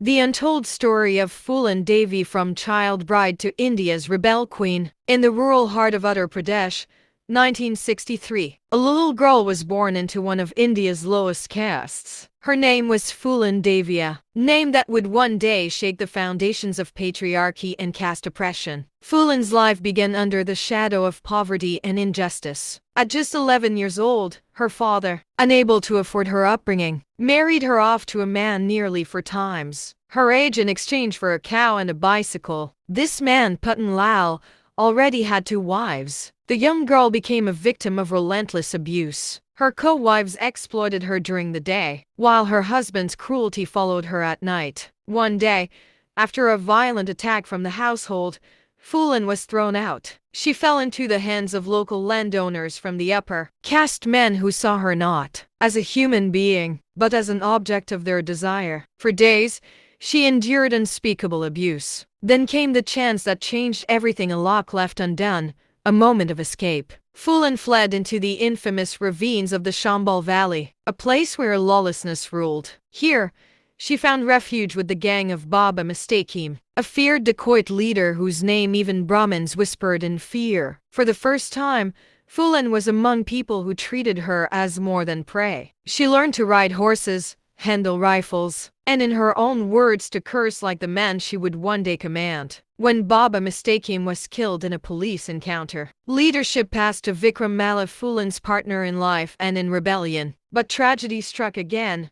The untold story of Phulan Devi, from child bride to India's rebel queen. In the rural heart of Uttar Pradesh, 1963, a little girl was born into one of India's lowest castes. Her name was Phulan Devi, a name that would one day shake the foundations of patriarchy and caste oppression. Phulan's life began under the shadow of poverty and injustice. At just 11 years old, her father, unable to afford her upbringing, married her off to a man nearly 4 times her age in exchange for a cow and a bicycle. This man, Putan Lal, already had 2 wives. The young girl became a victim of relentless abuse. Her co-wives exploited her during the day, while her husband's cruelty followed her at night. One day, after a violent attack from the household, Phulan was thrown out. She fell into the hands of local landowners from the upper caste men who saw her not as a human being, but as an object of their desire. For days, she endured unspeakable abuse. Then came the chance that changed everything. A lock left undone, a moment of escape. Phulan fled into the infamous ravines of the Chambal Valley, a place where lawlessness ruled. Here, she found refuge with the gang of Baba Mustakim, a feared dacoit leader whose name even Brahmins whispered in fear. For the first time, Phulan was among people who treated her as more than prey. She learned to ride horses, handle rifles, and in her own words to curse like the man she would one day command. When Baba Mustakim was killed in a police encounter, leadership passed to Vikram Malla, Phulan's partner in life and in rebellion. But tragedy struck again.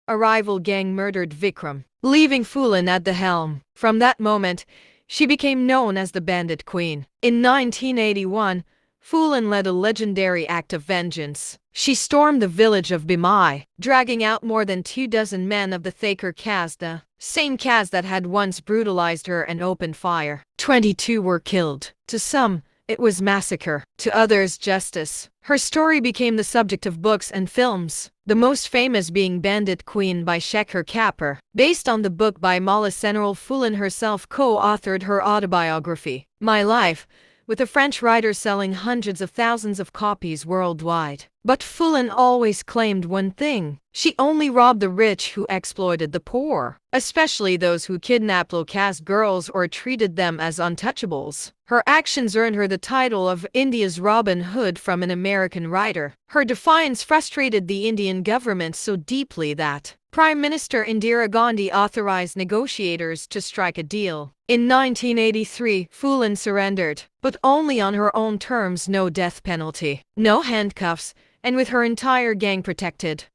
A rival gang murdered Vikram, leaving Phulan at the helm. From that moment, she became known as the Bandit Queen. In 1981, Phulan led a legendary act of vengeance. She stormed the village of Bimai, dragging out more than 24 men of the Thakur caste, the same caste that had once brutalized her, and opened fire. 22 were killed. To some, it was massacre. To others, justice. Her story became the subject of books and films, the most famous being Bandit Queen by Shekhar Kapur. Based on the book by Mala Senral, Phulan herself co-authored her autobiography, My Life, with a French writer, selling hundreds of thousands of copies worldwide. But Phulan always claimed one thing: she only robbed the rich who exploited the poor, especially those who kidnapped low-caste girls or treated them as untouchables. Her actions earned her the title of India's Robin Hood from an American writer. Her defiance frustrated the Indian government so deeply that Prime Minister Indira Gandhi authorized negotiators to strike a deal. In 1983, Phulan surrendered, but only on her own terms: no death penalty, no handcuffs, and with her entire gang protected.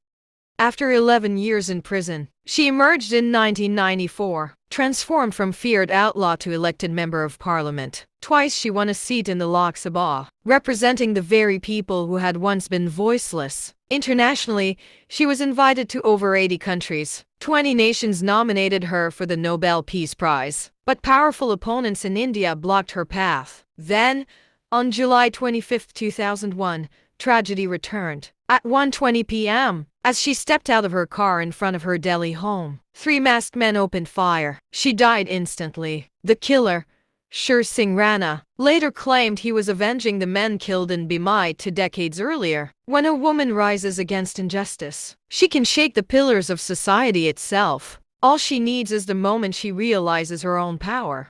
After 11 years in prison, she emerged in 1994, transformed from feared outlaw to elected member of parliament. Twice she won a seat in the Lok Sabha, representing the very people who had once been voiceless. Internationally, she was invited to over 80 countries. 20 nations nominated her for the Nobel Peace Prize, but powerful opponents in India blocked her path. Then, on July 25, 2001, tragedy returned. At 1:20 p.m., as she stepped out of her car in front of her Delhi home, 3 masked men opened fire. She died instantly. The killer, Sher Singh Rana, later claimed he was avenging the men killed in Bimai 2 decades earlier. When a woman rises against injustice, she can shake the pillars of society itself. All she needs is the moment she realizes her own power.